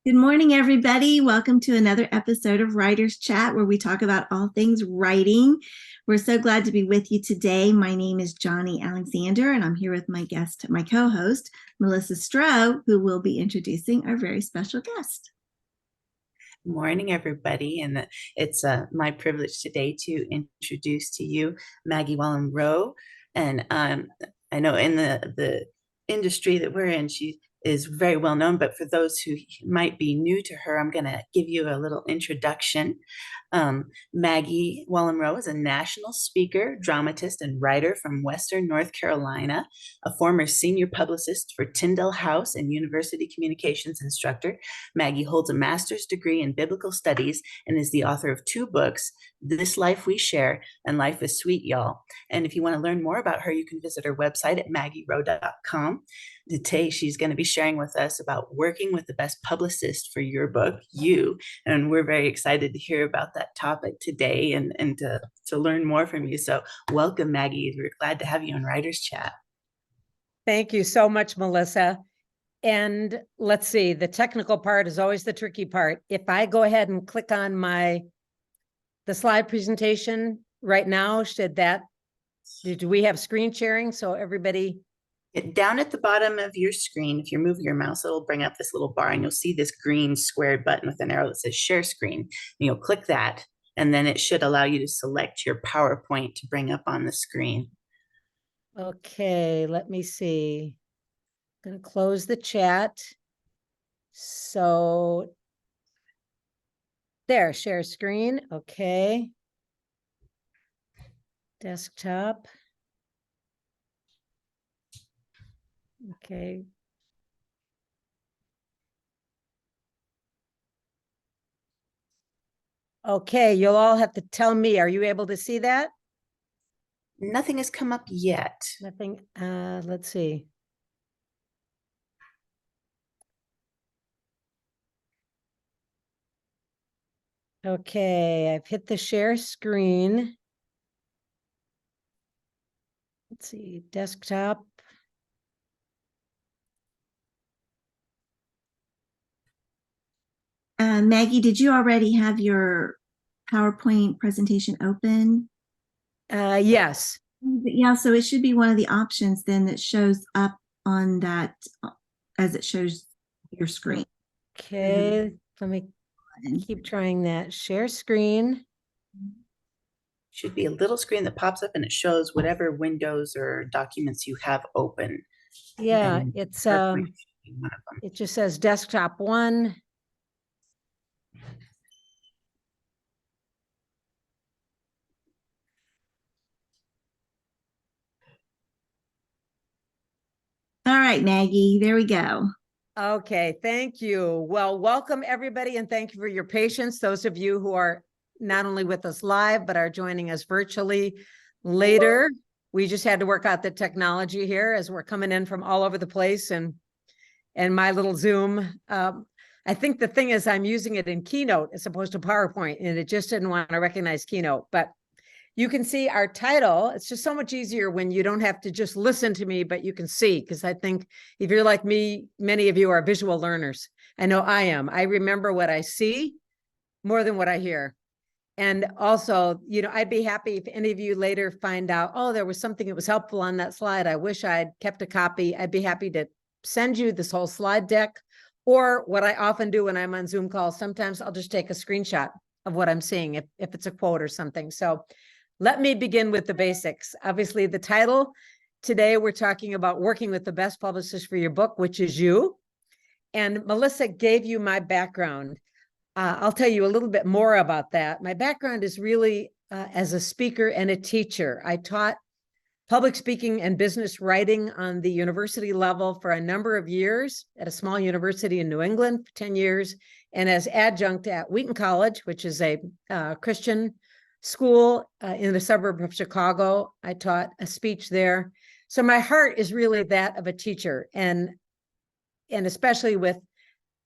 Good morning, everybody. Welcome to another episode of Writer's Chat, where we talk about all things writing. We're so glad to be with you today. My name is Johnny Alexander, and I'm here with my guest, my co-host, Melissa Stroh, who will be introducing our very special guest. Morning, everybody, and it's my privilege today to introduce to you Maggie Rowe. And I know in the industry that we're in, she is very well known, but for those who might be new to her, I'm going to give you a little introduction. Maggie Rowe is a national speaker, dramatist, and writer from Western North Carolina, a former senior publicist for Tyndale House and university communications instructor. Maggie holds a master's degree in biblical studies and is the author of two books, This Life We Share and Life is Sweet, Y'all. And if you want to learn more about her, you can visit her website at maggierowe.com. Today, she's going to be sharing with us about working with the best publicist for your book, You. And we're very excited to hear about that topic today and to learn more from you. So welcome, Maggie. We're glad to have you on Writer's Chat. Thank you so much, Melissa. And let's see, the technical part is always the tricky part. If I go ahead and click on the slide presentation right now, do we have screen sharing so everybody? Down at the bottom of your screen, if you're moving your mouse, it'll bring up this little bar and you'll see this green squared button with an arrow that says share screen. And you'll click that, and then it should allow you to select your PowerPoint to bring up on the screen. Okay, let me see. I'm going to close the chat. So there, share screen. Okay. Desktop. Okay. Okay, you'll all have to tell me, are you able to see that? Nothing has come up yet. Nothing. Let's see. Okay, I've hit the share screen. Let's see, desktop. Maggie, did you already have your PowerPoint presentation open? Yes. Yeah, so it should be one of the options then that shows up on that as it shows your screen. Okay, let me keep trying that. Share screen. Should be a little screen that pops up and it shows whatever windows or documents you have open. Yeah, And it's one of them. it just says desktop 1. All right, Maggie, there we go. Okay, thank you. Well, welcome everybody, and thank you for your patience. Those of you who are not only with us live, but are joining us virtually later. We just had to work out the technology here as we're coming in from all over the place and my little Zoom. I think the thing is I'm using it in Keynote as opposed to PowerPoint, and it just didn't want to recognize Keynote. But you can see our title. It's just so much easier when you don't have to just listen to me, but you can see, because I think if you're like me, many of you are visual learners. I know I am. I remember what I see more than what I hear. And also, I'd be happy if any of you later find out, oh, there was something that was helpful on that slide. I wish I'd kept a copy. I'd be happy to send you this whole slide deck. Or what I often do when I'm on Zoom calls, sometimes I'll just take a screenshot of what I'm seeing if it's a quote or something. So let me begin with the basics. Obviously, the title today, we're talking about working with the best publicist for your book, which is you. And Melissa gave you my background. I'll tell you a little bit more about that. My background is really as a speaker and a teacher. I taught public speaking and business writing on the university level for a number of years at a small university in New England for 10 years, and as adjunct at Wheaton College, which is a Christian school in the suburb of Chicago. I taught a speech there. So my heart is really that of a teacher, and especially with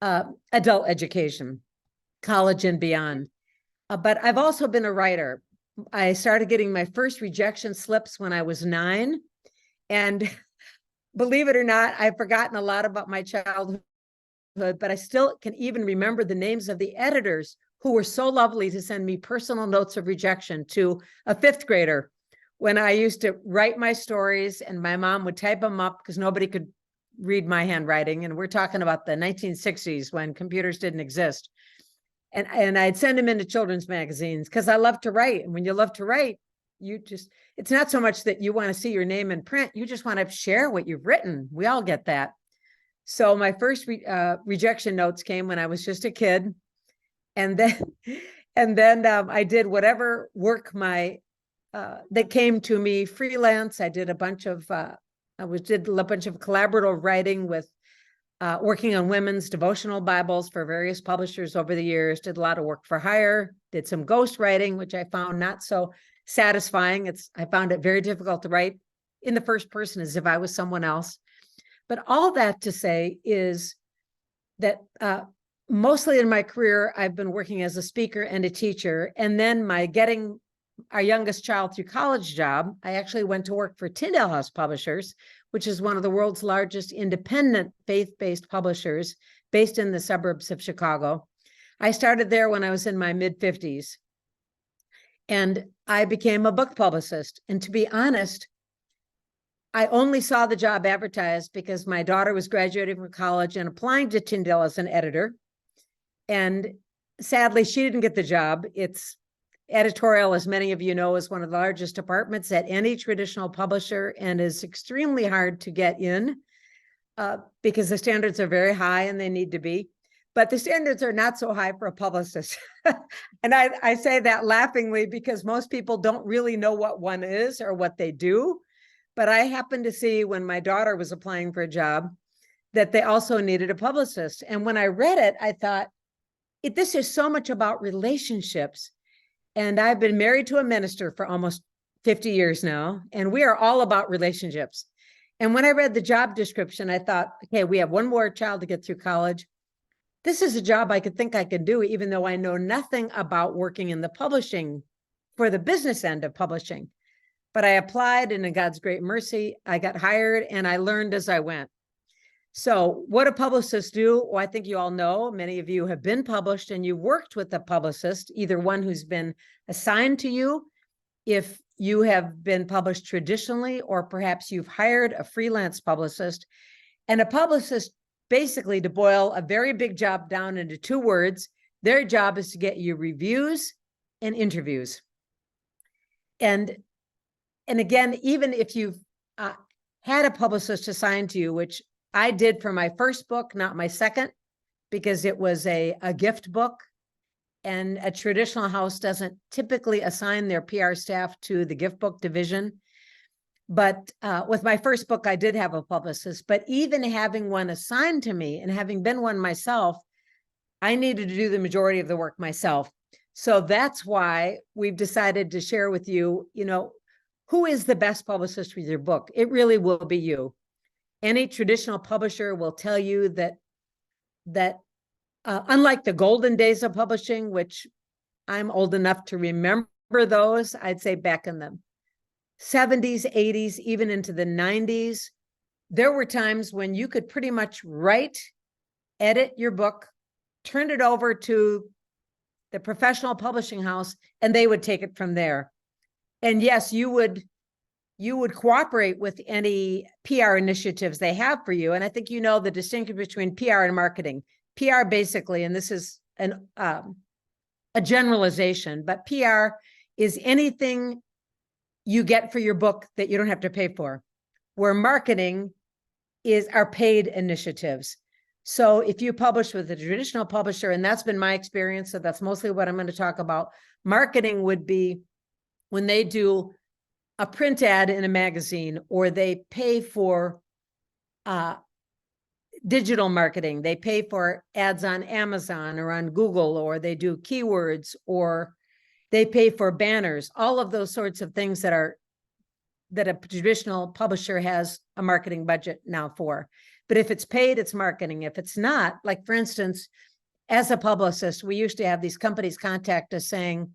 adult education, college and beyond. But I've also been a writer. I started getting my first rejection slips when I was 9. And believe it or not, I've forgotten a lot about my childhood but I still can even remember the names of the editors who were so lovely to send me personal notes of rejection to a fifth grader when I used to write my stories and my mom would type them up because nobody could read my handwriting. And we're talking about the 1960s when computers didn't exist. And I'd send them into children's magazines because I love to write. And when you love to write, it's not so much that you want to see your name in print. You just want to share what you've written. We all get that. So my first rejection notes came when I was just a kid. And then I did whatever work that came to me freelance. I did a bunch of collaborative writing with working on women's devotional Bibles for various publishers over the years, did a lot of work for hire, did some ghost writing, which I found not so satisfying. I found it very difficult to write in the first person as if I was someone else. But all that to say is that mostly in my career, I've been working as a speaker and a teacher. And then getting our youngest child through college job, I actually went to work for Tyndale House Publishers, which is one of the world's largest independent faith-based publishers based in the suburbs of Chicago. I started there when I was in my mid-50s. And I became a book publicist. And to be honest, I only saw the job advertised because my daughter was graduating from college and applying to Tyndale as an editor. And sadly, she didn't get the job. It's editorial, as many of you know, is one of the largest departments at any traditional publisher and is extremely hard to get in because the standards are very high and they need to be. But the standards are not so high for a publicist. And I say that laughingly because most people don't really know what one is or what they do. But I happened to see when my daughter was applying for a job that they also needed a publicist. And when I read it, I thought, this is so much about relationships. And I've been married to a minister for almost 50 years now, and we are all about relationships. And when I read the job description, I thought, okay, we have one more child to get through college. This is a job I could think I could do, even though I know nothing about working in the publishing for the business end of publishing. But I applied, and in God's great mercy, I got hired and I learned as I went. So what do publicists do? Well, I think you all know, many of you have been published and you worked with a publicist, either one who's been assigned to you, if you have been published traditionally, or perhaps you've hired a freelance publicist. And a publicist, basically, to boil a very big job down into two words, their job is to get you reviews and interviews. And again, even if you've had a publicist assigned to you, which I did for my first book, not my second, because it was a gift book. And a traditional house doesn't typically assign their PR staff to the gift book division. But with my first book, I did have a publicist. But even having one assigned to me and having been one myself, I needed to do the majority of the work myself. So that's why we've decided to share with you, who is the best publicist with your book? It really will be you. Any traditional publisher will tell you that unlike the golden days of publishing, which I'm old enough to remember those, I'd say back in the 70s, 80s, even into the 90s, there were times when you could pretty much write, edit your book, turn it over to the professional publishing house, and they would take it from there. And yes, you would cooperate with any PR initiatives they have for you. And I think you know the distinction between PR and marketing. PR basically, and this is a generalization, but PR is anything you get for your book that you don't have to pay for, where marketing are paid initiatives. So if you publish with a traditional publisher, and that's been my experience, so that's mostly what I'm going to talk about, marketing would be when they do a print ad in a magazine, or they pay for digital marketing, they pay for ads on Amazon or on Google, or they do keywords, or they pay for banners, all of those sorts of things that a traditional publisher has a marketing budget now for. But if it's paid, it's marketing. If it's not, like for instance, as a publicist, we used to have these companies contact us saying,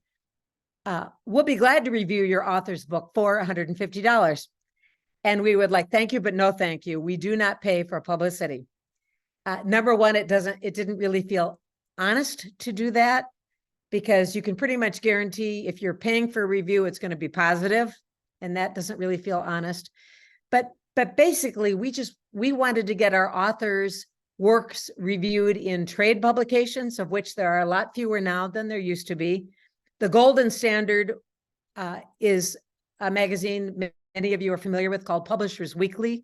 we'll be glad to review your author's book for $150. And we would thank you, but no thank you. We do not pay for publicity. Number one, it didn't really feel honest to do that, because you can pretty much guarantee if you're paying for a review, it's going to be positive, and that doesn't really feel honest. But basically, we wanted to get our authors' works reviewed in trade publications, of which there are a lot fewer now than there used to be. The Golden Standard is a magazine many of you are familiar with, called Publishers Weekly.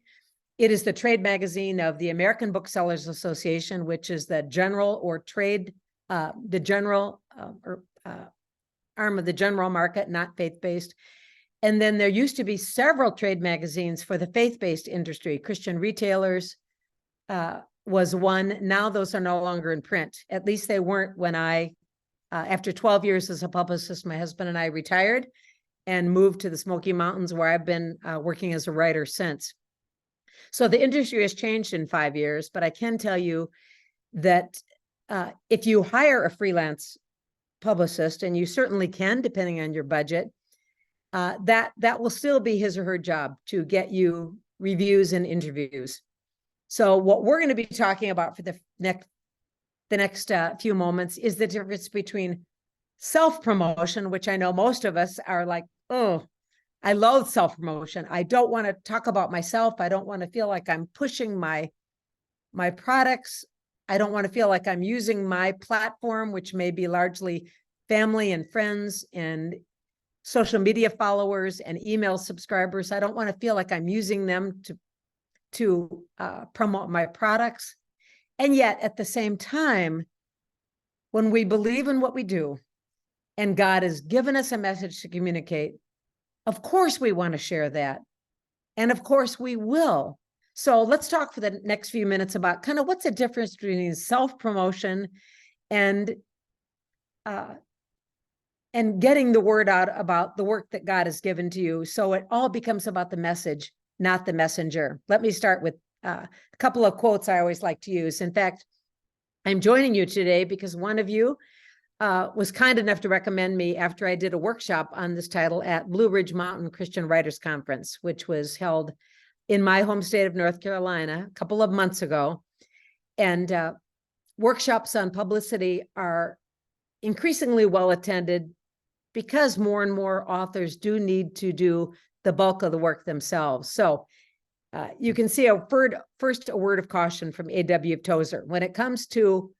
It is the trade magazine of the American Booksellers Association, which is the general or trade, the general arm of the general market, not faith-based. And then there used to be several trade magazines for the faith-based industry. Christian Retailers was one. Now those are no longer in print. At least they weren't when after 12 years as a publicist, my husband and I retired and moved to the Smoky Mountains, where I've been working as a writer since. So the industry has changed in 5 years, but I can tell you that if you hire a freelance publicist, and you certainly can, depending on your budget, that will still be his or her job to get you reviews and interviews. So what we're going to be talking about for the next few moments is the difference between self-promotion, which I know most of us are like, oh, I loathe self-promotion. I don't want to talk about myself. I don't want to feel like I'm pushing my products. I don't want to feel like I'm using my platform, which may be largely family and friends and social media followers and email subscribers. I don't want to feel like I'm using them to promote my products. And yet at the same time, when we believe in what we do and God has given us a message to communicate, of course we want to share that. And of course we will. So let's talk for the next few minutes about kind of what's the difference between self-promotion and getting the word out about the work that God has given to you. So it all becomes about the message, not the messenger. Let me start with a couple of quotes I always like to use. In fact, I'm joining you today because one of you was kind enough to recommend me after I did a workshop on this title at Blue Ridge Mountain Christian Writers Conference, which was held in my home state of North Carolina a couple of months ago. And workshops on publicity are increasingly well attended because more and more authors do need to do the bulk of the work themselves. So you can see first a word of caution from A.W. Tozer. When it comes to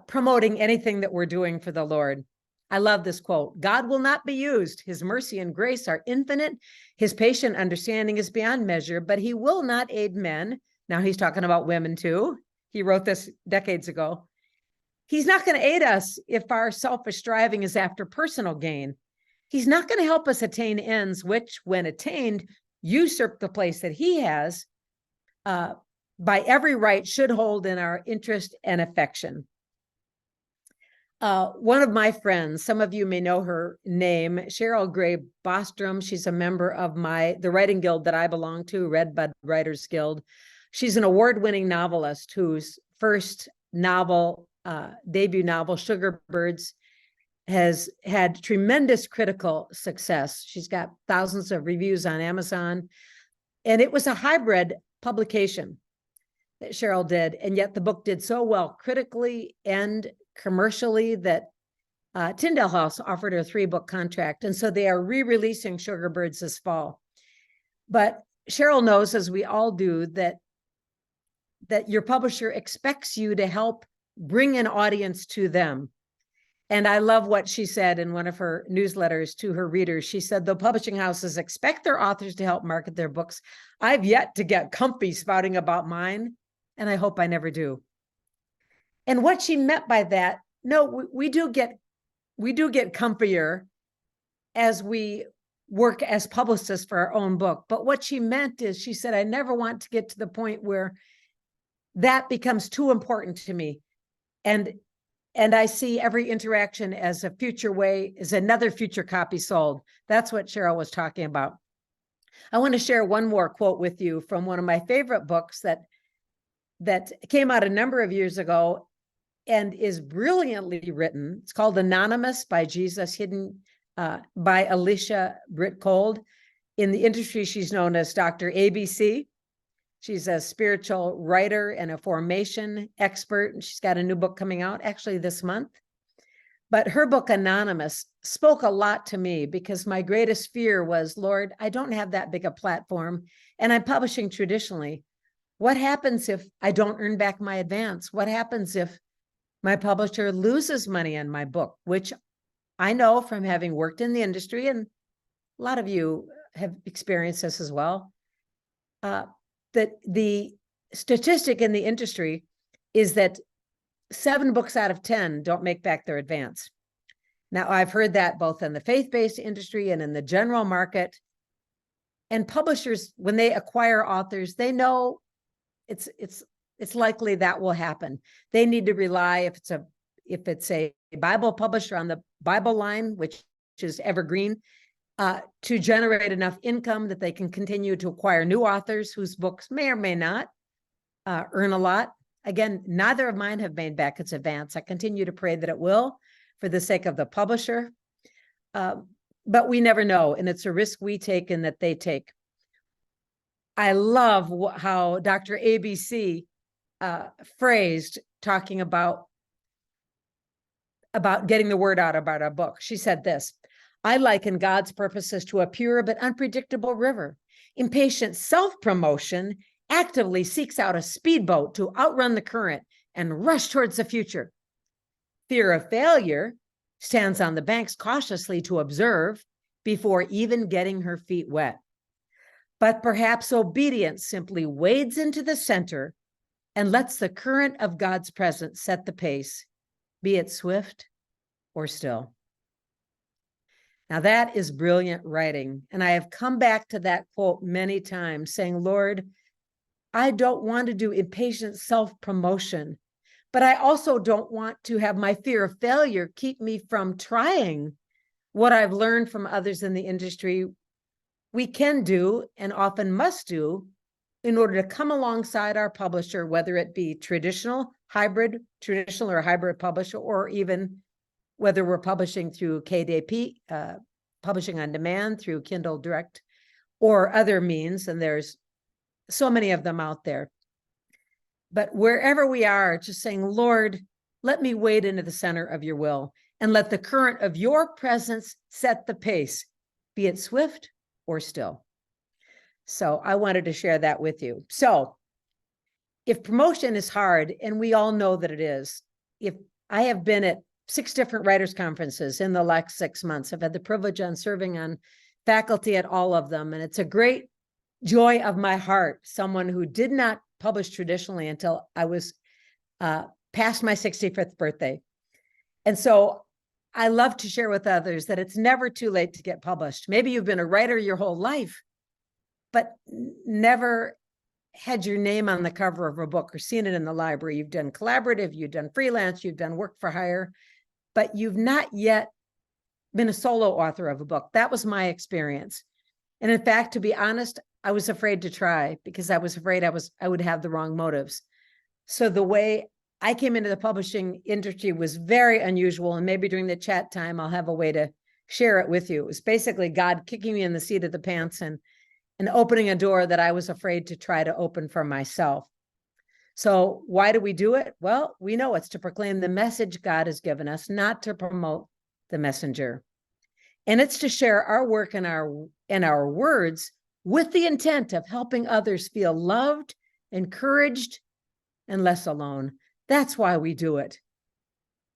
promoting anything that we're doing for the Lord, I love this quote. God will not be used. His mercy and grace are infinite. His patient understanding is beyond measure, but he will not aid men. Now he's talking about women too. He wrote this decades ago. He's not going to aid us if our selfish striving is after personal gain. He's not going to help us attain ends which, when attained, usurp the place that he has by every right should hold in our interest and affection. One of my friends, some of you may know her name, Cheryl Gray Bostrom. She's a member of the writing guild that I belong to, Red Bud Writers Guild. She's an award-winning novelist whose first novel, debut novel, Sugar Birds, has had tremendous critical success. She's got thousands of reviews on Amazon, and it was a hybrid publication that Cheryl did, and yet the book did so well critically and commercially that Tyndale House offered her a 3-book contract, and so they are re-releasing Sugar Birds this fall. But Cheryl knows, as we all do, that your publisher expects you to help bring an audience to them. And I love what she said in one of her newsletters to her readers. She said, though publishing houses expect their authors to help market their books, I've yet to get comfy spouting about mine, and I hope I never do. And what she meant by that, no, we do get comfier as we work as publicists for our own book. But what she meant is, she said, I never want to get to the point where that becomes too important to me. And I see every interaction as another future copy sold. That's what Cheryl was talking about. I want to share one more quote with you from one of my favorite books that came out a number of years ago and is brilliantly written. It's called Anonymous by Jesus Hidden by Alicia Britt Cold. In the industry, she's known as Dr. ABC. She's a spiritual writer and a formation expert, and she's got a new book coming out actually this month. But her book, Anonymous, spoke a lot to me because my greatest fear was, Lord, I don't have that big a platform, and I'm publishing traditionally. What happens if I don't earn back my advance? What happens if my publisher loses money on my book, which I know from having worked in the industry, and a lot of you have experienced this as well, that the statistic in the industry is that 7 books out of 10 don't make back their advance. Now, I've heard that both in the faith-based industry and in the general market. And publishers, when they acquire authors, they know it's likely that will happen. They need to rely, if it's a Bible publisher on the Bible line, which is evergreen, to generate enough income that they can continue to acquire new authors whose books may or may not earn a lot. Again, neither of mine have made back its advance. I continue to pray that it will for the sake of the publisher. But we never know, and it's a risk we take and that they take. I love how Dr. ABC phrased talking about getting the word out about our book. She said this: I liken God's purposes to a pure but unpredictable river. Impatient self-promotion actively seeks out a speedboat to outrun the current and rush towards the future. Fear of failure stands on the banks cautiously to observe before even getting her feet wet. But perhaps obedience simply wades into the center and lets the current of God's presence set the pace, be it swift or still. Now that is brilliant writing. And I have come back to that quote many times saying, Lord, I don't want to do impatient self-promotion, but I also don't want to have my fear of failure keep me from trying what I've learned from others in the industry we can do and often must do in order to come alongside our publisher, whether it be traditional or hybrid publisher, or even whether we're publishing through KDP, publishing on demand through Kindle Direct or other means, and there's so many of them out there. But wherever we are, just saying, Lord, let me wade into the center of your will and let the current of your presence set the pace, be it swift or still. So I wanted to share that with you. So if promotion is hard, and we all know that it is, if I have been at 6 different writers' conferences in the last 6 months, I've had the privilege on serving on faculty at all of them, and it's a great joy of my heart, someone who did not publish traditionally until I was past my 65th birthday. And so I love to share with others that it's never too late to get published. Maybe you've been a writer your whole life, but never had your name on the cover of a book or seen it in the library. You've done collaborative, you've done freelance, you've done work for hire, but you've not yet been a solo author of a book. That was my experience. And in fact, to be honest, I was afraid to try because I was afraid I would have the wrong motives. So the way I came into the publishing industry was very unusual. And maybe during the chat time, I'll have a way to share it with you. It was basically God kicking me in the seat of the pants and opening a door that I was afraid to try to open for myself. So why do we do it? Well, we know it's to proclaim the message God has given us, not to promote the messenger. And it's to share our work and our words with the intent of helping others feel loved, encouraged, and less alone. That's why we do it.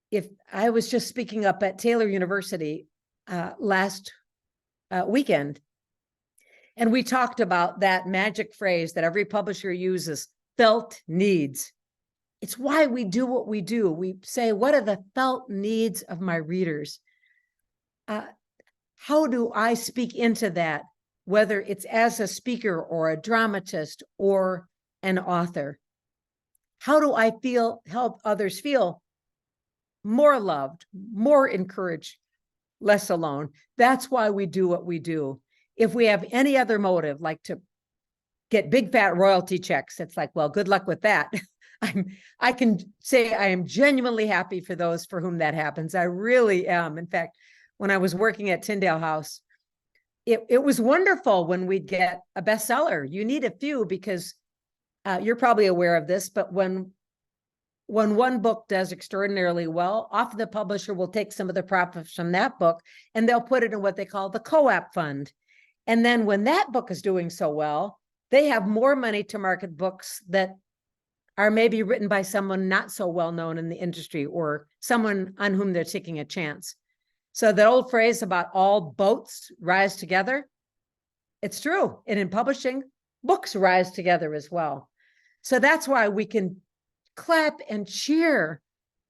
If I was just speaking up at Taylor University last weekend, and we talked about that magic phrase that every publisher uses, felt needs. It's why we do what we do. We say, what are the felt needs of my readers? How do I speak into that, whether it's as a speaker or a dramatist or an author? How do I help others feel more loved, more encouraged, less alone? That's why we do what we do. If we have any other motive, like to get big fat royalty checks, it's like, well, good luck with that. I can say I am genuinely happy for those for whom that happens. I really am. In fact, when I was working at Tyndale House, it was wonderful when we'd get a bestseller. You need a few because You're probably aware of this, but when one book does extraordinarily well, often the publisher will take some of the profits from that book and they'll put it in what they call the co-op fund. And then when that book is doing so well, they have more money to market books that are maybe written by someone not so well known in the industry or someone on whom they're taking a chance. So the old phrase about all boats rise together, it's true. And in publishing, books rise together as well. So that's why we can clap and cheer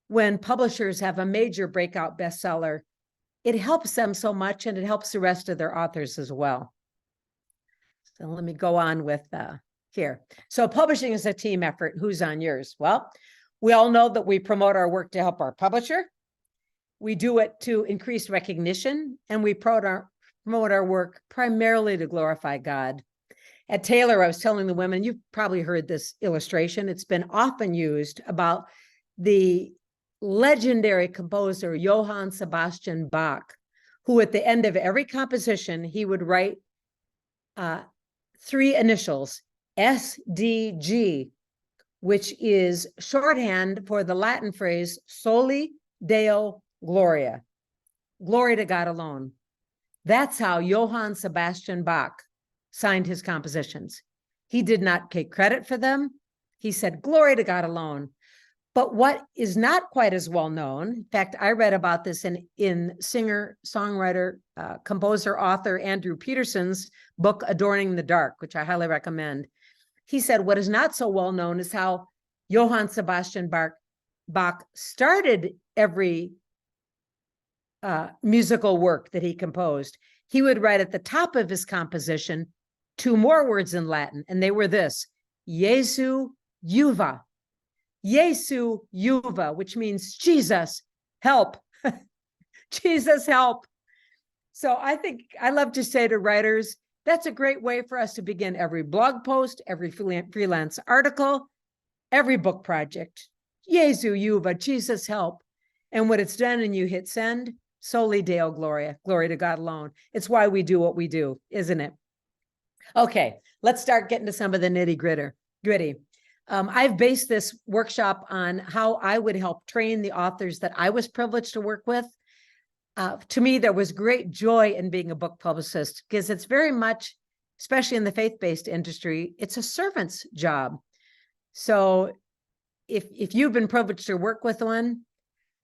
when publishers have a major breakout bestseller. It helps them so much, and it helps the rest of their authors as well. So let me go on with here. So publishing is a team effort. Who's on yours? Well, we all know that we promote our work to help our publisher. We do it to increase recognition, and we promote our work primarily to glorify God. At Taylor, I was telling the women, you've probably heard this illustration. It's been often used about the legendary composer Johann Sebastian Bach, who at the end of every composition, he would write 3 initials, SDG, which is shorthand for the Latin phrase Soli Deo Gloria, glory to God alone. That's how Johann Sebastian Bach signed his compositions. He did not take credit for them. He said, glory to God alone. But what is not quite as well known, in fact, I read about this in singer, songwriter, composer, author Andrew Peterson's book, Adorning the Dark, which I highly recommend. He said, what is not so well known is how Johann Sebastian Bach started every musical work that he composed. He would write at the top of his composition 2 more words in Latin, and they were this, Jesu Juva. Jesu Juva, which means Jesus, help. Jesus, help. So I love to say to writers, that's a great way for us to begin every blog post, every freelance article, every book project. Jesu Juva, Jesus, help. And when it's done and you hit send, Soli Deo Gloria, glory to God alone. It's why we do what we do, isn't it? Okay, let's start getting to some of the nitty-gritty. I've based this workshop on how I would help train the authors that I was privileged to work with. To me, there was great joy in being a book publicist because it's very much, especially in the faith-based industry, it's a servant's job. So if you've been privileged to work with one,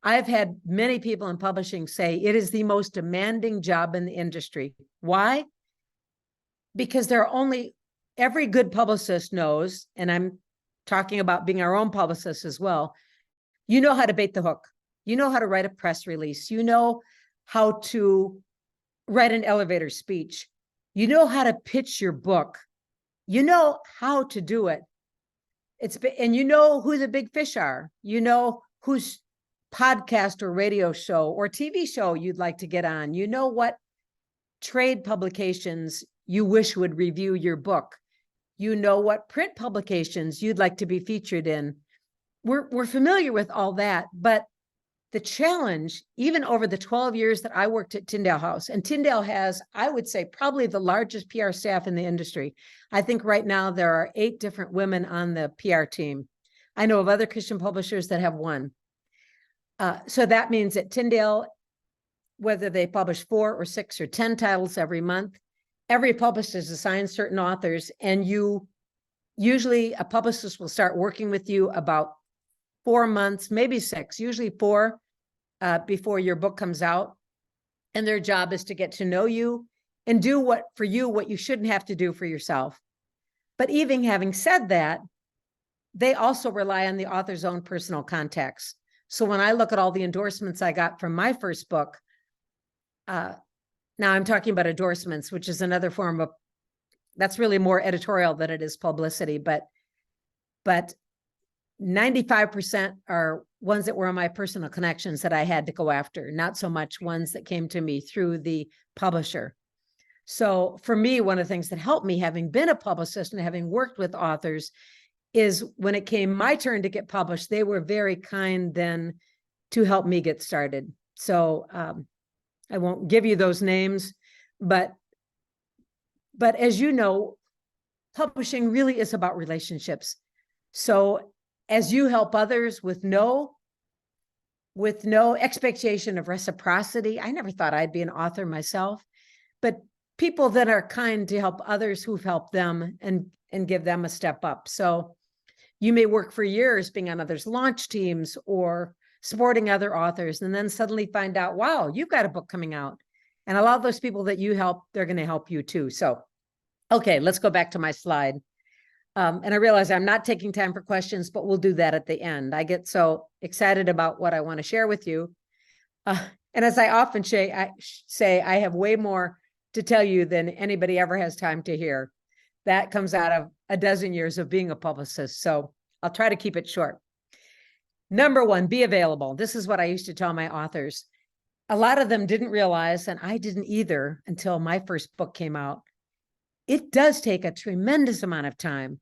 I've had many people in publishing say it is the most demanding job in the industry. Why? Because every good publicist knows, and I'm talking about being our own publicist as well, you know how to bait the hook. You know how to write a press release. You know how to write an elevator speech. You know how to pitch your book. You know how to do it. And you know who the big fish are. You know whose podcast or radio show or TV show you'd like to get on. You know what trade publications you wish would review your book. You know what print publications you'd like to be featured in. We're familiar with all that, but the challenge, even over the 12 years that I worked at Tyndale House, and Tyndale has, I would say, probably the largest PR staff in the industry. I think right now there are 8 different women on the PR team. I know of other Christian publishers that have 1. So that means at Tyndale, whether they publish 4 or 6 or 10 titles every month, every publisher is assigned certain authors, and usually a publicist will start working with you about 4 months, maybe 6, usually 4, before your book comes out. And their job is to get to know you and do what you shouldn't have to do for yourself. But even having said that, they also rely on the author's own personal contacts. So when I look at all the endorsements I got from my first book, now I'm talking about endorsements, which is another form of, that's really more editorial than it is publicity, but 95% are ones that were on my personal connections that I had to go after, not so much ones that came to me through the publisher. So for me, one of the things that helped me, having been a publicist and having worked with authors, is when it came my turn to get published, they were very kind then to help me get started. So I won't give you those names, but as you know, publishing really is about relationships. So as you help others with no expectation of reciprocity, I never thought I'd be an author myself, but people that are kind to help others who've helped them and give them a step up. So you may work for years being on others' launch teams or supporting other authors, and then suddenly find out, wow, you've got a book coming out. And a lot of those people that you help, they're going to help you too. So, okay, let's go back to my slide. And I realize I'm not taking time for questions, but we'll do that at the end. I get so excited about what I want to share with you. And as I often say, I have way more to tell you than anybody ever has time to hear. That comes out of a dozen years of being a publicist. So I'll try to keep it short. Number one, be available. This is what I used to tell my authors. A lot of them didn't realize, and I didn't either until my first book came out. It does take a tremendous amount of time.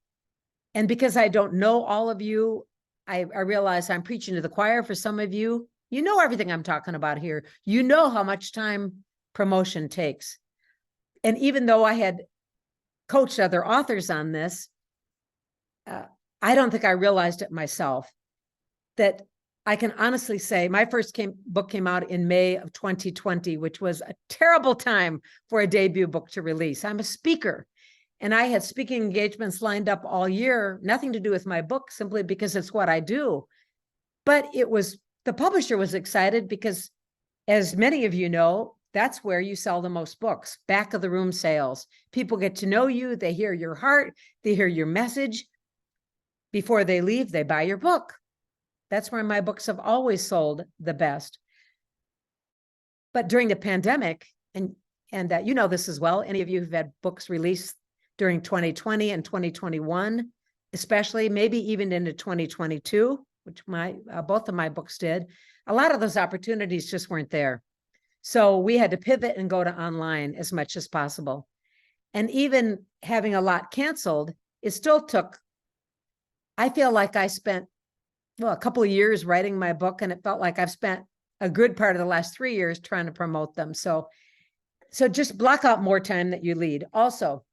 And because I don't know all of you, I realize I'm preaching to the choir for some of you. You know everything I'm talking about here. You know how much time promotion takes. And even though I had coached other authors on this, I don't think I realized it myself, that I can honestly say my first book came out in May of 2020, which was a terrible time for a debut book to release. I'm a speaker, and I had speaking engagements lined up all year, nothing to do with my book, simply because it's what I do. But the publisher was excited because, as many of you know, that's where you sell the most books, back of the room sales. People get to know you, they hear your heart, they hear your message. Before they leave, they buy your book. That's where my books have always sold the best. But during the pandemic, and you know this as well, any of you who've had books released during 2020 and 2021, especially, maybe even into 2022, which both of my books did, a lot of those opportunities just weren't there. So we had to pivot and go to online as much as possible. And even having a lot canceled, it still took, I feel like I spent a couple of years writing my book, and it felt like I've spent a good part of the last 3 years trying to promote them. So just block out more time that you lead. Also,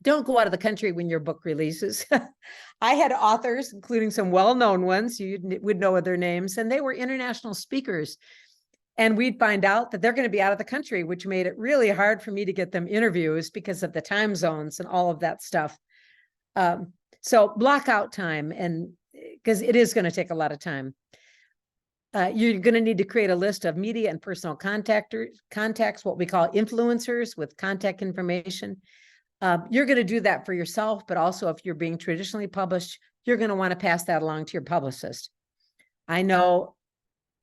don't go out of the country when your book releases. I had authors, including some well-known ones, you would know their names, and they were international speakers. And we'd find out that they're going to be out of the country, which made it really hard for me to get them interviews because of the time zones and all of that stuff. So block out time, and because it is going to take a lot of time. You're going to need to create a list of media and personal contacts, what we call influencers with contact information. You're going to do that for yourself, but also if you're being traditionally published, you're going to want to pass that along to your publicist. I know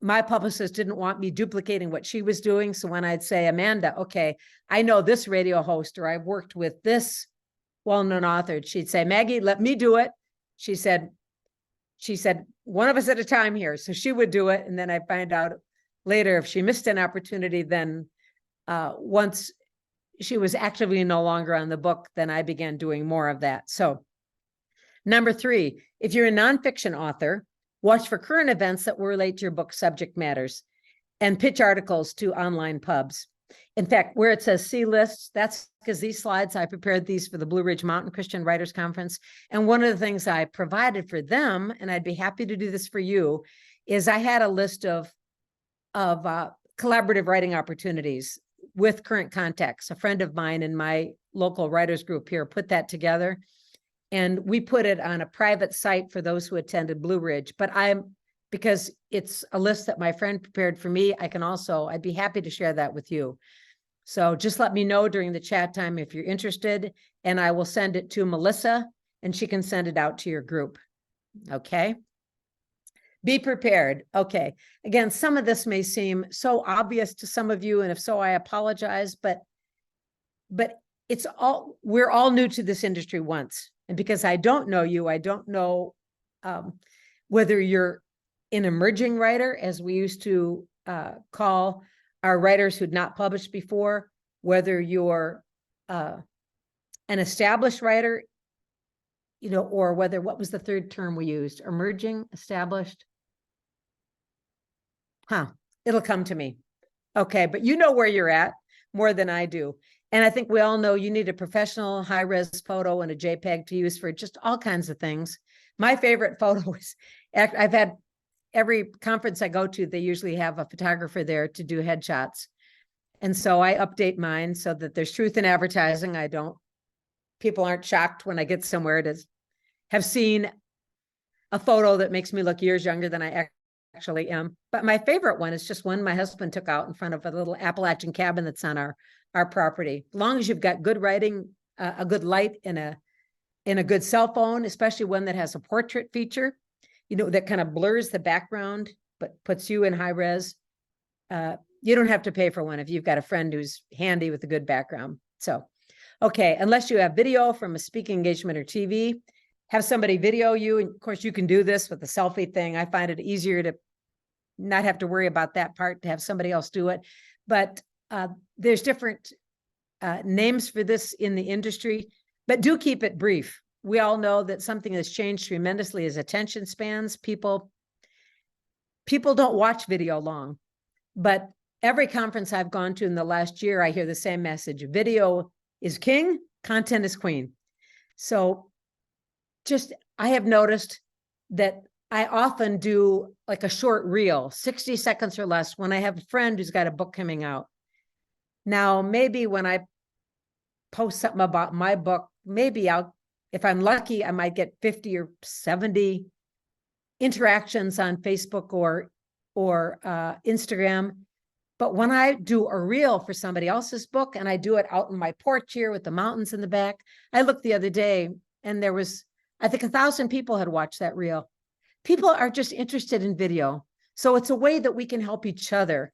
my publicist didn't want me duplicating what she was doing. So when I'd say, Amanda, okay, I know this radio host, or I've worked with this well-known author, she'd say, Maggie, let me do it. She said, one of us at a time here. So she would do it. And then I find out later if she missed an opportunity, then once she was actively no longer on the book, then I began doing more of that. So number 3, if you're a nonfiction author, watch for current events that will relate to your book subject matters and pitch articles to online pubs. In fact, where it says see lists, that's because these slides, I prepared these for the Blue Ridge Mountain Christian Writers Conference. And one of the things I provided for them, and I'd be happy to do this for you, is I had a list of collaborative writing opportunities with current contacts. A friend of mine in my local writers group here put that together. And we put it on a private site for those who attended Blue Ridge. But because it's a list that my friend prepared for me, I'd be happy to share that with you. So just let me know during the chat time if you're interested, and I will send it to Melissa, and she can send it out to your group. Okay. Be prepared. Okay. Again, some of this may seem so obvious to some of you, and if so, I apologize, but we're all new to this industry once. And because I don't know you, I don't know whether you're an emerging writer, as we used to call our writers who'd not published before, whether you're an established writer, or what was the third term we used? Emerging, established? It'll come to me. Okay, but you know where you're at more than I do. And I think we all know you need a professional high-res photo and a JPEG to use for just all kinds of things. My favorite photo is, I've had every conference I go to, they usually have a photographer there to do headshots. And so I update mine so that there's truth in advertising. People aren't shocked when I get somewhere to have seen a photo that makes me look years younger than I actually am. But my favorite one is just one my husband took out in front of a little Appalachian cabin that's on our property. As long as you've got good writing, a good light, in a good cell phone, especially one that has a portrait feature, that kind of blurs the background, but puts you in high res. You don't have to pay for one if you've got a friend who's handy with a good background. So, okay, unless you have video from a speaking engagement or TV, have somebody video you. And of course, you can do this with the selfie thing. I find it easier to not have to worry about that part, to have somebody else do it. But there's different names for this in the industry, but do keep it brief. We all know that something that's changed tremendously is attention spans. People don't watch video long, but every conference I've gone to in the last year, I hear the same message. Video is king, content is queen. So I have noticed that I often do like a short reel, 60 seconds or less, when I have a friend who's got a book coming out. Now, maybe when I post something about my book, maybe if I'm lucky, I might get 50 or 70 interactions on Facebook or Instagram. But when I do a reel for somebody else's book, and I do it out in my porch here with the mountains in the back, I looked the other day and there was, I think 1,000 people had watched that reel. People are just interested in video. So it's a way that we can help each other.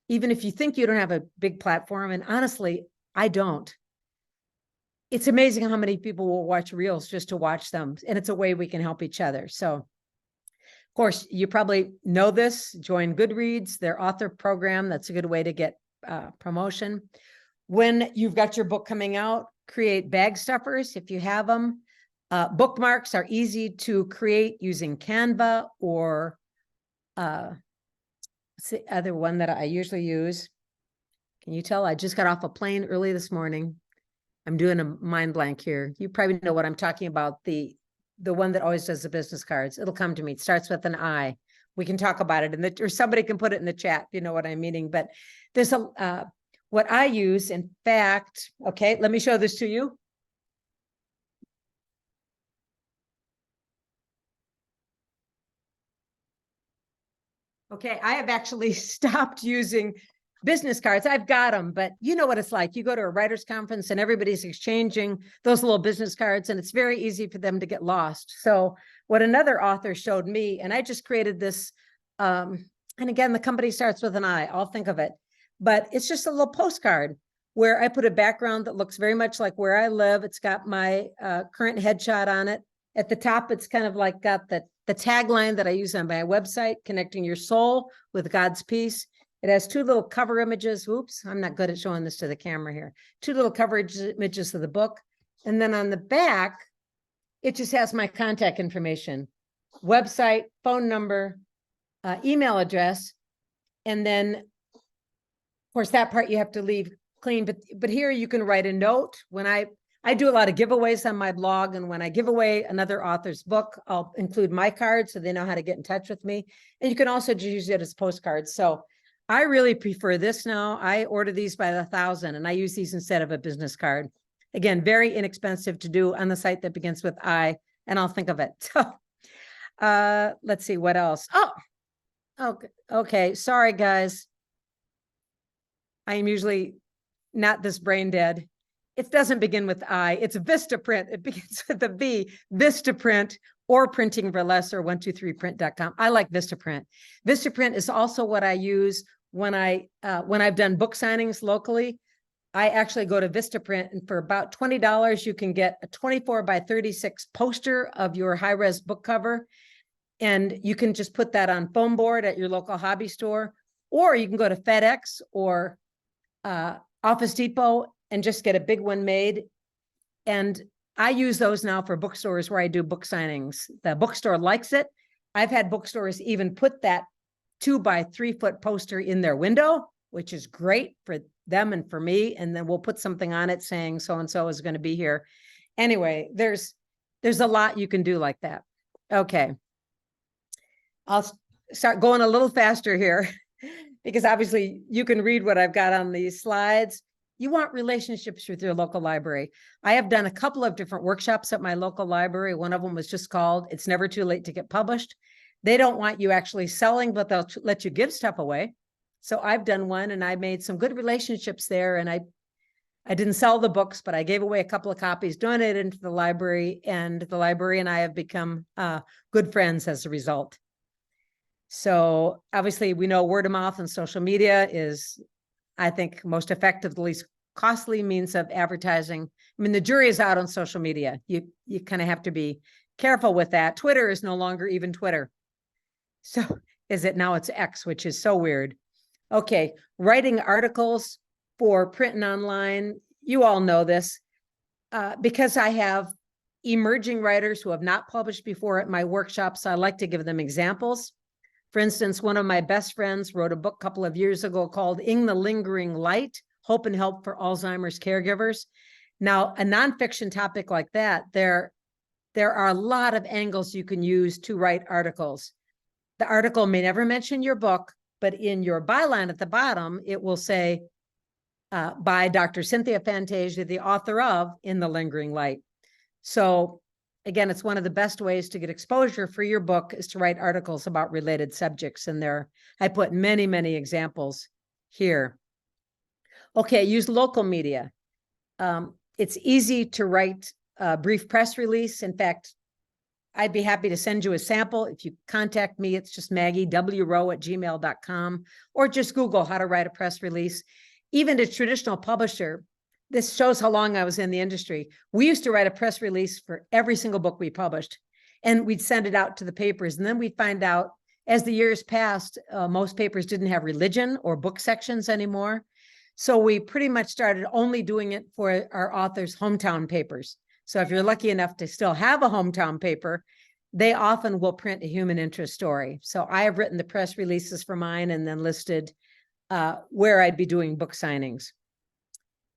Even if you think you don't have a big platform, and honestly, I don't. It's amazing how many people will watch reels just to watch them. And it's a way we can help each other. So, of course, you probably know this. Join Goodreads, their author program. That's a good way to get promotion. When you've got your book coming out, create bag stuffers if you have them. Bookmarks are easy to create using Canva or what's the other one that I usually use? Can you tell? I just got off a plane early this morning. I'm doing a mind blank here. You probably know what I'm talking about. The one that always does the business cards. It'll come to me. It starts with an I. We can talk about it or somebody can put it in the chat. You know what I'm meaning. But there's what I use. In fact, okay, let me show this to you. Okay, I have actually stopped using business cards. I've got them, but you know what it's like. You go to a writer's conference and everybody's exchanging those little business cards, and it's very easy for them to get lost. So what another author showed me, and I just created this, and again, the company starts with an I, I'll think of it, but it's just a little postcard where I put a background that looks very much like where I live. It's got my current headshot on it. At the top, it's kind of like got the tagline that I use on my website, connecting your soul with God's peace. It has two little cover images. Oops, I'm not good at showing this to the camera here. Two little cover images of the book. And then on the back, it just has my contact information, website, phone number, email address. And then, of course, that part you have to leave clean. But here you can write a note. When I do a lot of giveaways on my blog, and when I give away another author's book, I'll include my card so they know how to get in touch with me. And you can also just use it as postcards. So I really prefer this now. I order these by the 1,000 and I use these instead of a business card. Again, very inexpensive to do on the site that begins with I, and I'll think of it. So let's see what else. Oh, okay. Sorry, guys. I am usually not this brain dead. It doesn't begin with I, it's Vistaprint. It begins with a V, Vistaprint, or Printing for Less, or 123print.com. I like Vistaprint. Vistaprint is also what I use when I've done book signings locally. I actually go to Vistaprint, and for about $20, you can get a 24 by 36 poster of your high-res book cover. And you can just put that on foam board at your local hobby store, or you can go to FedEx or Office Depot and just get a big one made. And I use those now for bookstores where I do book signings. The bookstore likes it. I've had bookstores even put that 2 by 3 foot poster in their window, which is great for them and for me. And then we'll put something on it saying so-and-so is going to be here. Anyway, there's a lot you can do like that. Okay. I'll start going a little faster here because obviously you can read what I've got on these slides. You want relationships with your local library. I have done a couple of different workshops at my local library. One of them was just called "It's Never Too Late to Get Published." They don't want you actually selling, but they'll let you give stuff away. So I've done one and I made some good relationships there. And I didn't sell the books, but I gave away a couple of copies, donated into the library, and the library and I have become good friends as a result. So obviously we know word of mouth and social media is, I think, most effective, the least costly means of advertising. I mean, the jury is out on social media. You kind of have to be careful with that. Twitter is no longer even Twitter. So is it now? It's X, which is so weird. Okay, writing articles for print and online. You all know this because I have emerging writers who have not published before at my workshops. I like to give them examples. For instance, one of my best friends wrote a book a couple of years ago called "In the Lingering Light, Hope and Help for Alzheimer's Caregivers." Now, a nonfiction topic like that, there are a lot of angles you can use to write articles. The article may never mention your book, but in your byline at the bottom, it will say, by Dr. Cynthia Fantasia, the author of "In the Lingering Light." So again, it's one of the best ways to get exposure for your book is to write articles about related subjects. And I put many, many examples here. Okay, use local media. It's easy to write a brief press release. In fact, I'd be happy to send you a sample. If you contact me, it's just maggiewrowe@gmail.com, or just Google how to write a press release. Even a traditional publisher, this shows how long I was in the industry. We used to write a press release for every single book we published, and we'd send it out to the papers. And then we'd find out as the years passed, most papers didn't have religion or book sections anymore. So we pretty much started only doing it for our authors' hometown papers. So if you're lucky enough to still have a hometown paper, they often will print a human interest story. So I have written the press releases for mine and then listed where I'd be doing book signings.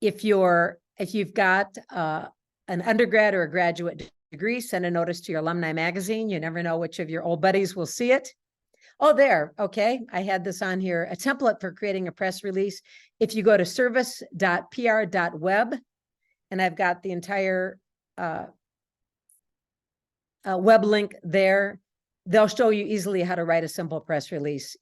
If you've got an undergrad or a graduate degree, send a notice to your alumni magazine. You never know which of your old buddies will see it. Oh, there. Okay. I had this on here, a template for creating a press release. If you go to service.pr.web, and I've got the entire web link there, they'll show you easily how to write a simple press release.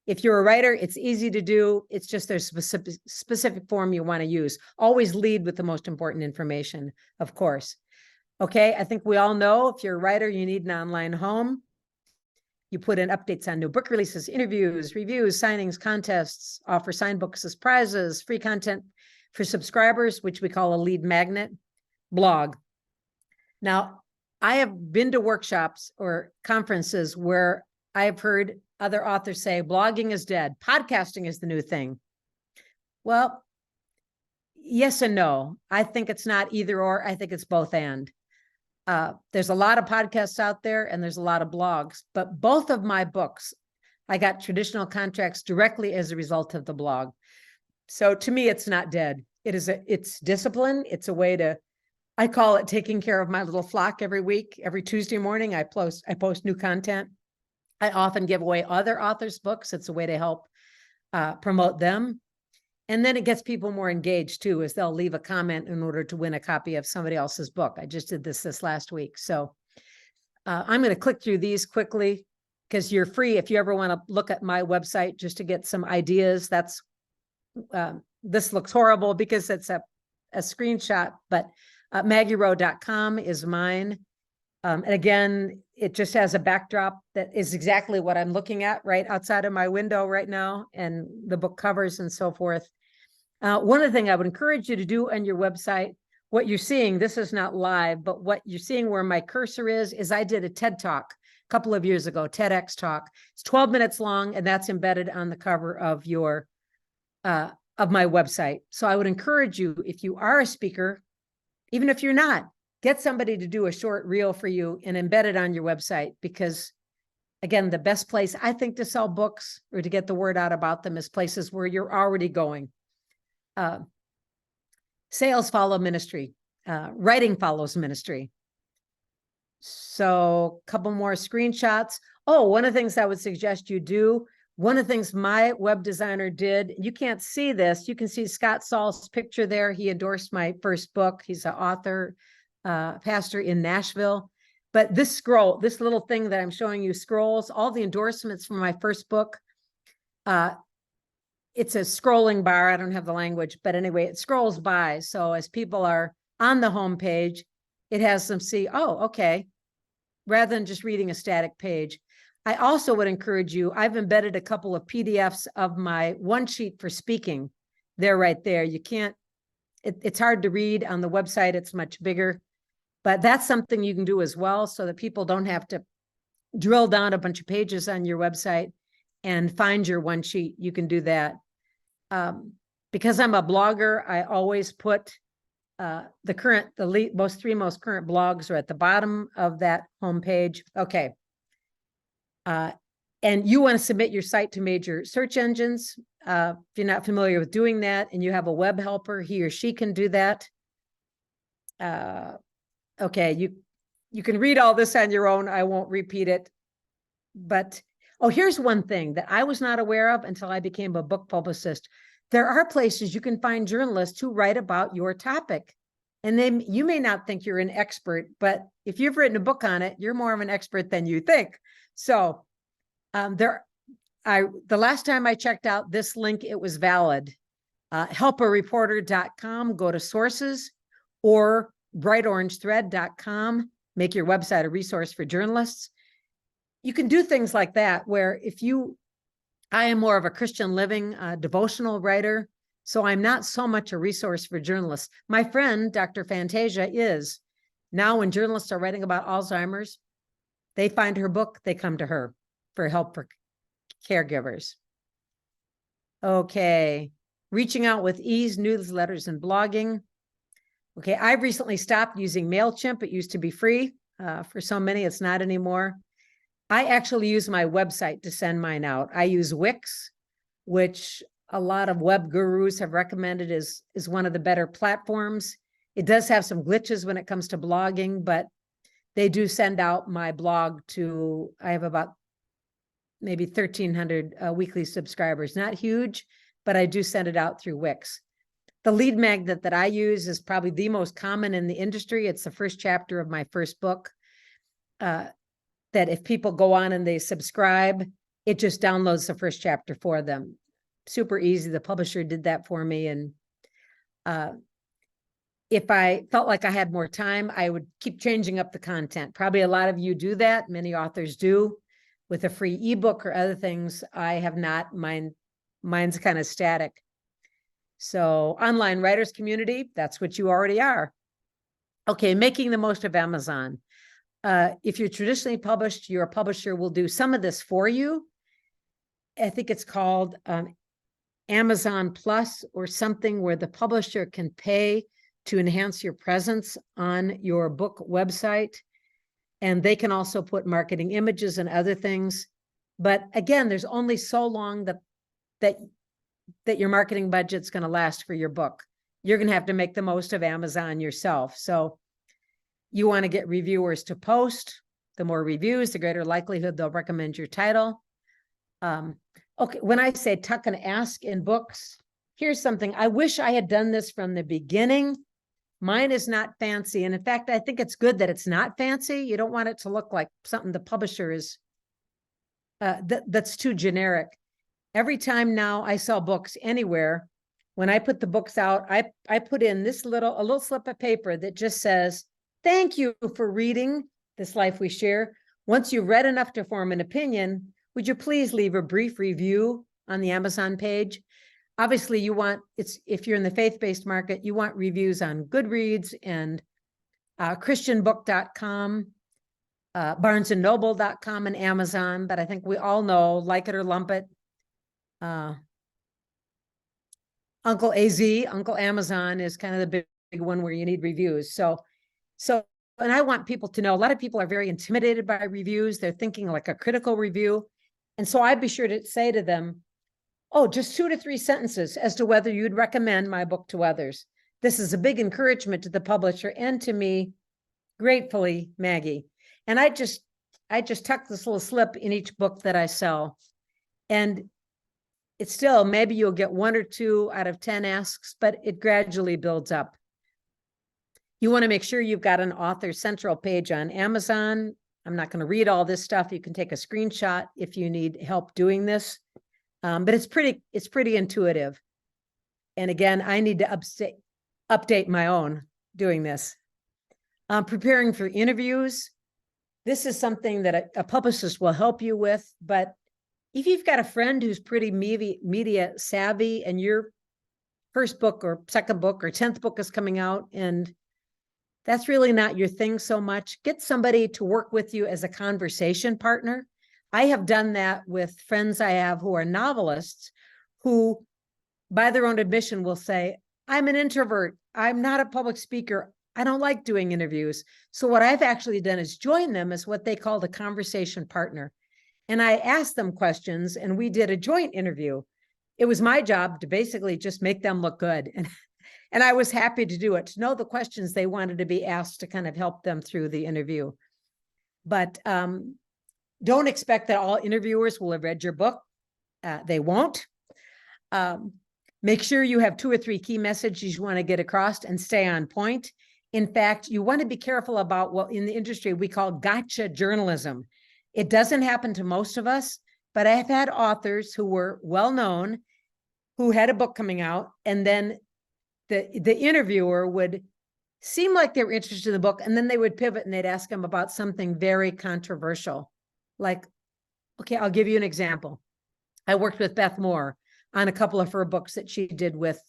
If you're a writer, it's easy to do. It's just there's a specific form you want to use. Always lead with the most important information, of course. Okay, I think we all know if you're a writer, you need an online home. You put in updates on new book releases, interviews, reviews, signings, contests, offer signed books as prizes, free content for subscribers, which we call a lead magnet, blog. Now, I have been to workshops or conferences where I've heard other authors say blogging is dead, podcasting is the new thing. Well, yes and no. I think it's not either or. I think it's both and. There's a lot of podcasts out there and there's a lot of blogs, but both of my books, I got traditional contracts directly as a result of the blog. So to me, it's not dead. It's discipline. It's a way to, I call it taking care of my little flock every week. Every Tuesday morning, I post new content. I often give away other authors' books. It's a way to help promote them. And then it gets people more engaged too, as they'll leave a comment in order to win a copy of somebody else's book. I just did this last week. So I'm going to click through these quickly because you're free. If you ever want to look at my website just to get some ideas, this looks horrible because it's a screenshot, but maggierowe.com is mine. And again, it just has a backdrop that is exactly what I'm looking at right outside of my window right now, and the book covers and so forth. One other thing I would encourage you to do on your website, what you're seeing, this is not live, but what you're seeing where my cursor is I did a TED Talk a couple of years ago, TEDx talk. It's 12 minutes long, and that's embedded on the cover of your of my website. So I would encourage you, if you are a speaker, even if you're not, get somebody to do a short reel for you and embed it on your website, because again, the best place I think to sell books or to get the word out about them is places where you're already going. Sales follow ministry. Writing follows ministry. So a couple more screenshots. Oh, one of the things I would suggest you do, one of the things my web designer did, you can't see this. You can see Scott Saul's picture there. He endorsed my first book. He's an author, pastor in Nashville. But this scroll, this little thing that I'm showing you scrolls, all the endorsements from my first book. It's a scrolling bar. I don't have the language, but anyway, it scrolls by. So as people are on the homepage, it has them see, oh, okay, rather than just reading a static page. I also would encourage you, I've embedded a couple of PDFs of my one sheet for speaking. They're right there. You can't, it's hard to read on the website. It's much bigger, but that's something you can do as well so that people don't have to drill down a bunch of pages on your website and find your one sheet. You can do that. Because I'm a blogger, I always put the three most current blogs are at the bottom of that homepage. Okay. And you want to submit your site to major search engines. If you're not familiar with doing that and you have a web helper, he or she can do that. Okay, you can read all this on your own. I won't repeat it. But, oh, here's one thing that I was not aware of until I became a book publicist. There are places you can find journalists who write about your topic. And then you may not think you're an expert, but if you've written a book on it, you're more of an expert than you think. So the last time I checked out this link, it was valid. Helpareporter.com, go to sources, or brightorangethread.com, make your website a resource for journalists. You can do things like that where I am more of a Christian living devotional writer, so I'm not so much a resource for journalists. My friend, Dr. Fantasia, is. Now when journalists are writing about Alzheimer's, they find her book, they come to her for help for caregivers. Okay, reaching out with ease, newsletters and blogging. Okay, I've recently stopped using MailChimp. It used to be free. For so many, it's not anymore. I actually use my website to send mine out. I use Wix, which a lot of web gurus have recommended is one of the better platforms. It does have some glitches when it comes to blogging, but they do send out my blog to, I have about maybe 1,300 weekly subscribers. Not huge, but I do send it out through Wix. The lead magnet that I use is probably the most common in the industry. It's the first chapter of my first book. That if people go on and they subscribe, it just downloads the first chapter for them. Super easy. The publisher did that for me. And if I felt like I had more time, I would keep changing up the content. Probably a lot of you do that. Many authors do with a free ebook or other things. I have not. Mine's kind of static. So online writers community, that's what you already are. Okay, making the most of Amazon. If you're traditionally published, your publisher will do some of this for you. I think it's called Amazon Plus or something, where the publisher can pay to enhance your presence on your book website. And they can also put marketing images and other things. But again, there's only so long that your marketing budget's going to last for your book. You're going to have to make the most of Amazon yourself. So you want to get reviewers to post. The more reviews, the greater likelihood they'll recommend your title. Okay, when I say tuck and ask in books, here's something. I wish I had done this from the beginning. Mine is not fancy. And in fact, I think it's good that it's not fancy. You don't want it to look like something the publisher is, that's too generic. Every time now I sell books anywhere, when I put the books out, I put in a little slip of paper that just says, thank you for reading This Life We Share. Once you've read enough to form an opinion, would you please leave a brief review on the Amazon page? Obviously, if you're in the faith-based market, you want reviews on Goodreads and christianbook.com, barnesandnoble.com and Amazon, but I think we all know, like it or lump it, Uncle Amazon is kind of the big one where you need reviews. So, and I want people to know, a lot of people are very intimidated by reviews. They're thinking like a critical review. And so I'd be sure to say to them, oh, just 2 to 3 sentences as to whether you'd recommend my book to others. This is a big encouragement to the publisher and to me, gratefully, Maggie. And I just tuck this little slip in each book that I sell. And it's still, maybe you'll get 1 or 2 out of 10 asks, but it gradually builds up. You want to make sure you've got an author central page on Amazon. I'm not going to read all this stuff. You can take a screenshot if you need help doing this. But it's pretty intuitive. And again, I need to update my own doing this. Preparing for interviews. This is something that a publicist will help you with, but if you've got a friend who's pretty media savvy and your first book or second book or 10th book is coming out and that's really not your thing so much, get somebody to work with you as a conversation partner. I have done that with friends I have who are novelists who, by their own admission, will say, I'm an introvert. I'm not a public speaker. I don't like doing interviews. So what I've actually done is join them as what they call the conversation partner. And I asked them questions and we did a joint interview. It was my job to basically just make them look good. And I was happy to do it, to know the questions they wanted to be asked to kind of help them through the interview. But don't expect that all interviewers will have read your book. They won't. Make sure you have 2 or 3 key messages you want to get across and stay on point. In fact, you want to be careful about what in the industry we call gotcha journalism. It doesn't happen to most of us, but I've had authors who were well-known, who had a book coming out, and then the interviewer would seem like they were interested in the book, and then they would pivot and they'd ask them about something very controversial. Like, okay, I'll give you an example. I worked with Beth Moore on a couple of her books that she did with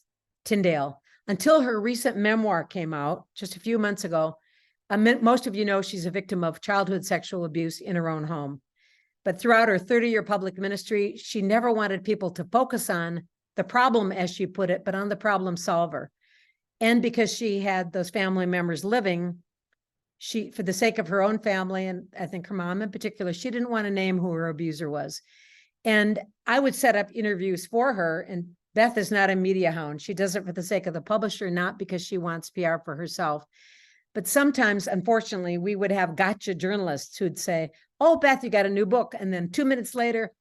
Tyndale until her recent memoir came out just a few months ago. Most of you know she's a victim of childhood sexual abuse in her own home. But throughout her 30-year public ministry, she never wanted people to focus on the problem, as she put it, but on the problem solver. And because she had those family members living, she, for the sake of her own family, and I think her mom in particular, she didn't want to name who her abuser was. And I would set up interviews for her, and Beth is not a media hound. She does it for the sake of the publisher, not because she wants PR for herself. But sometimes, unfortunately, we would have gotcha journalists who'd say, oh, Beth, you got a new book. And then 2 minutes later,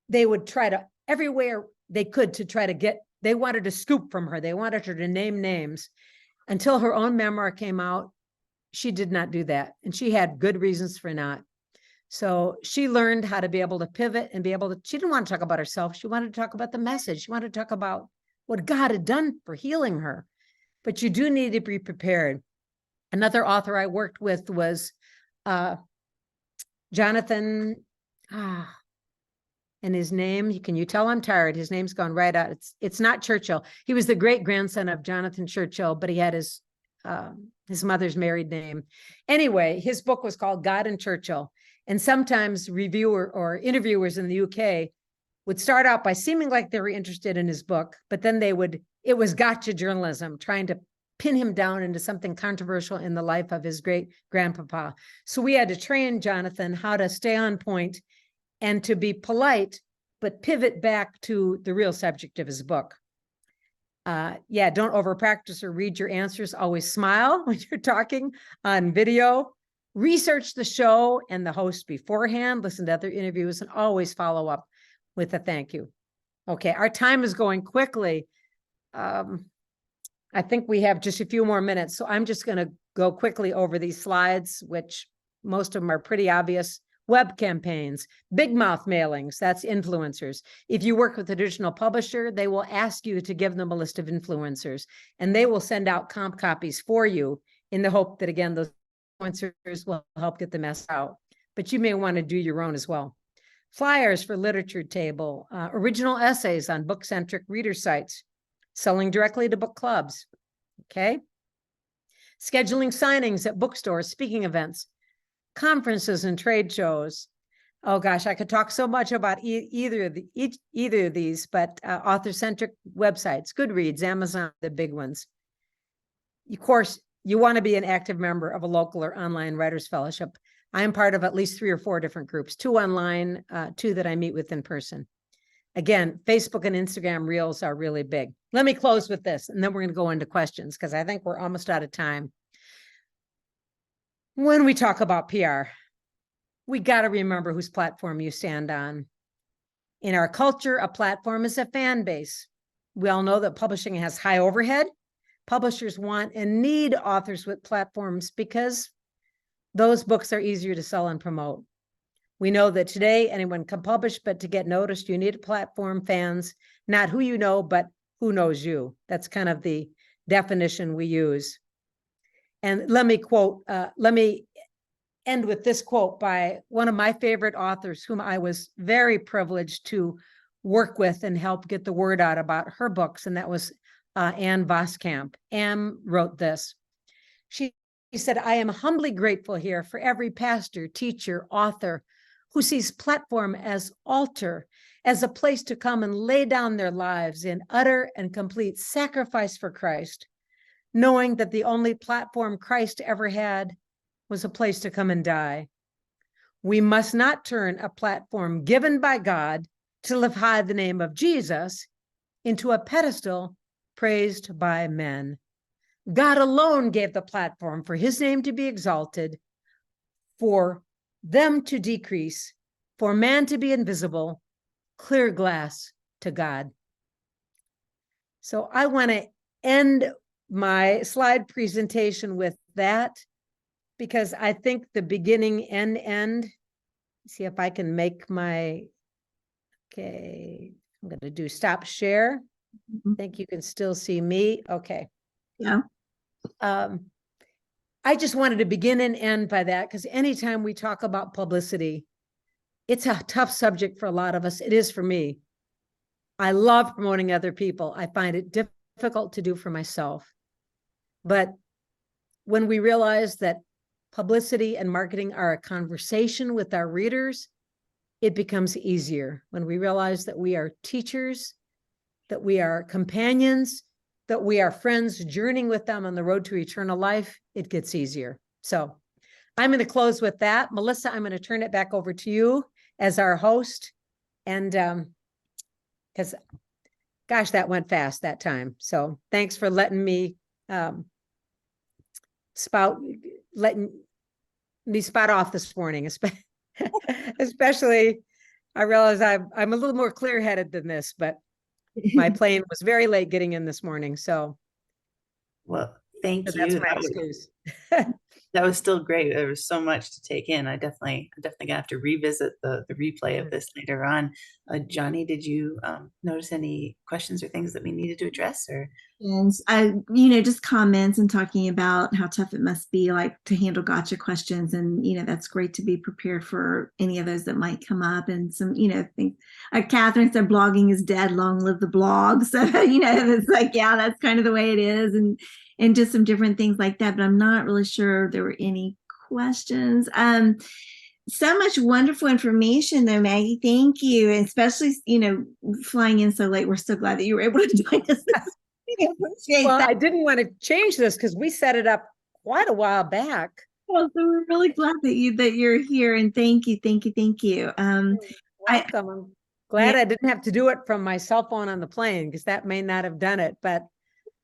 they would try to, everywhere they could to try to get, they wanted to scoop from her. They wanted her to name names. Until her own memoir came out, she did not do that. And she had good reasons for not. So she learned how to be able to pivot and be able to, she didn't want to talk about herself. She wanted to talk about the message. She wanted to talk about what God had done for healing her. But you do need to be prepared. Another author I worked with was Jonathan, and his name, can you tell I'm tired? His name's gone right out. It's not Churchill. He was the great grandson of Jonathan Churchill, but he had his mother's married name. Anyway, his book was called God and Churchill. And sometimes reviewer or interviewers in the UK would start out by seeming like they were interested in his book, but then it was gotcha journalism, trying to pin him down into something controversial in the life of his great grandpapa. So we had to train Jonathan how to stay on point and to be polite, but pivot back to the real subject of his book. Yeah, don't over practice or read your answers. Always smile when you're talking on video. Research the show and the host beforehand. Listen to other interviews and always follow up with a thank you. Okay, our time is going quickly. I think we have just a few more minutes, so I'm just going to go quickly over these slides, which most of them are pretty obvious. Web campaigns, big mouth mailings, that's influencers. If you work with a traditional publisher, they will ask you to give them a list of influencers, and they will send out comp copies for you in the hope that, again, those influencers will help get the mess out. But you may want to do your own as well. Flyers for literature table, original essays on book-centric reader sites, selling directly to book clubs, okay? Scheduling signings at bookstores, speaking events, conferences and trade shows. Oh gosh, I could talk so much about either of these, but author-centric websites, Goodreads, Amazon, the big ones. Of course, you want to be an active member of a local or online writers fellowship. I am part of at least 3 or 4 different groups, 2 online, 2 that I meet with in person. Again, Facebook and Instagram Reels are really big. Let me close with this, and then we're going to go into questions because I think we're almost out of time. When we talk about PR, we got to remember whose platform you stand on. In our culture, a platform is a fan base. We all know that publishing has high overhead. Publishers want and need authors with platforms because those books are easier to sell and promote. We know that today anyone can publish, but to get noticed, you need a platform, fans, not who you know, but who knows you. That's kind of the definition we use. And let me end with this quote by one of my favorite authors, whom I was very privileged to work with and help get the word out about her books. And that was Anne Voskamp. Anne wrote this. She said, I am humbly grateful here for every pastor, teacher, author who sees platform as altar, as a place to come and lay down their lives in utter and complete sacrifice for Christ, knowing that the only platform Christ ever had was a place to come and die. We must not turn a platform given by God to lift high the name of Jesus into a pedestal praised by men. God alone gave the platform for his name to be exalted, for them to decrease, for man to be invisible, clear glass to God. So I want to end my slide presentation with that, because I think the beginning and end, see if I can make my, okay, I'm going to do stop share. I think you can still see me. Okay. Yeah. I just wanted to begin and end by that, because anytime we talk about publicity, it's a tough subject for a lot of us. It is for me. I love promoting other people. I find it difficult to do for myself. But when we realize that publicity and marketing are a conversation with our readers, it becomes easier. When we realize that we are teachers, that we are companions, that we are friends journeying with them on the road to eternal life, it gets easier. So I'm going to close with that. Melissa, I'm going to turn it back over to you as our host. And because, gosh, that went fast that time. So thanks for letting me letting me spout off this morning, especially I realize I'm a little more clear-headed than this, but my plane was very late getting in this morning. So, Well, thank you. That's my excuse. That was still great. There was so much to take in. I'm definitely gonna have to revisit the replay of this later on. Johnny, did you notice any questions or things that we needed to address? Or And just comments and talking about how tough it must be, like, to handle gotcha questions, and that's great to be prepared for any of those that might come up. And some things like Catherine said, blogging is dead, long live the blog. So it's like, yeah, that's kind of the way it is, and just some different things like that. But I'm not really sure there were any questions. So much wonderful information though, Maggie. Thank you. And especially, flying in so late. We're so glad that you were able to join us. Well, I didn't want to change this because we set it up quite a while back. Well, so we're really glad that you're here, and thank you. Welcome. I'm glad I didn't have to do it from my cell phone on the plane, because that may not have done it. But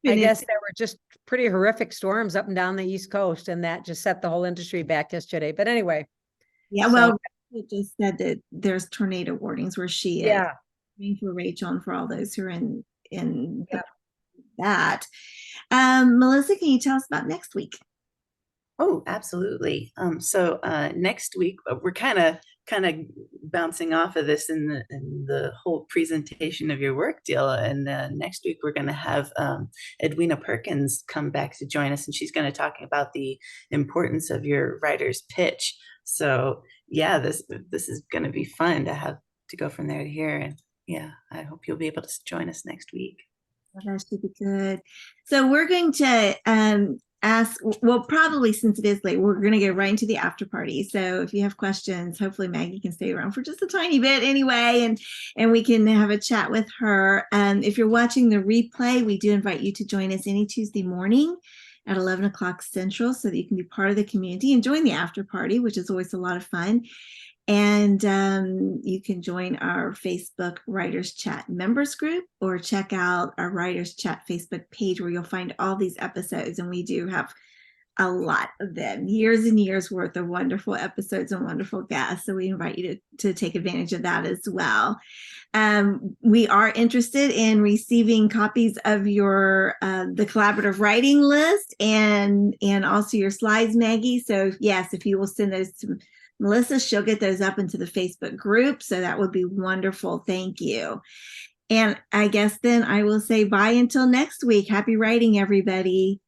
I guess there were just pretty horrific storms up and down the East Coast, and that just set the whole industry back yesterday. But anyway. Yeah, well, it just said that there's tornado warnings where she is. Yeah. For Rachel and for all those who are in that. Melissa, can you tell us about next week? Oh, absolutely. So next week we're kind of bouncing off of this in the whole presentation of your work deal. And next week we're going to have Edwina Perkins come back to join us, and she's going to talk about the importance of your writer's pitch. So yeah, this is going to be fun to have to go from there to here. And yeah, I hope you'll be able to join us next week. Well, that should be good. So we're going to ask, well, probably since it is late, we're going to get right into the after party. So if you have questions, hopefully Maggie can stay around for just a tiny bit anyway, and we can have a chat with her. If you're watching the replay, we do invite you to join us any Tuesday morning at 11 o'clock Central, so that you can be part of the community and join the after party, which is always a lot of fun. And you can join our Facebook Writers Chat members group, or check out our Writers Chat Facebook page, where you'll find all these episodes. And we do have a lot of them, years and years worth of wonderful episodes and wonderful guests. So we invite you to take advantage of that as well. We are interested in receiving copies of your the collaborative writing list and also your slides, Maggie. So yes, if you will send those to Melissa, she'll get those up into the Facebook group. So that would be wonderful. Thank you. And I guess then I will say bye until next week. Happy writing, everybody.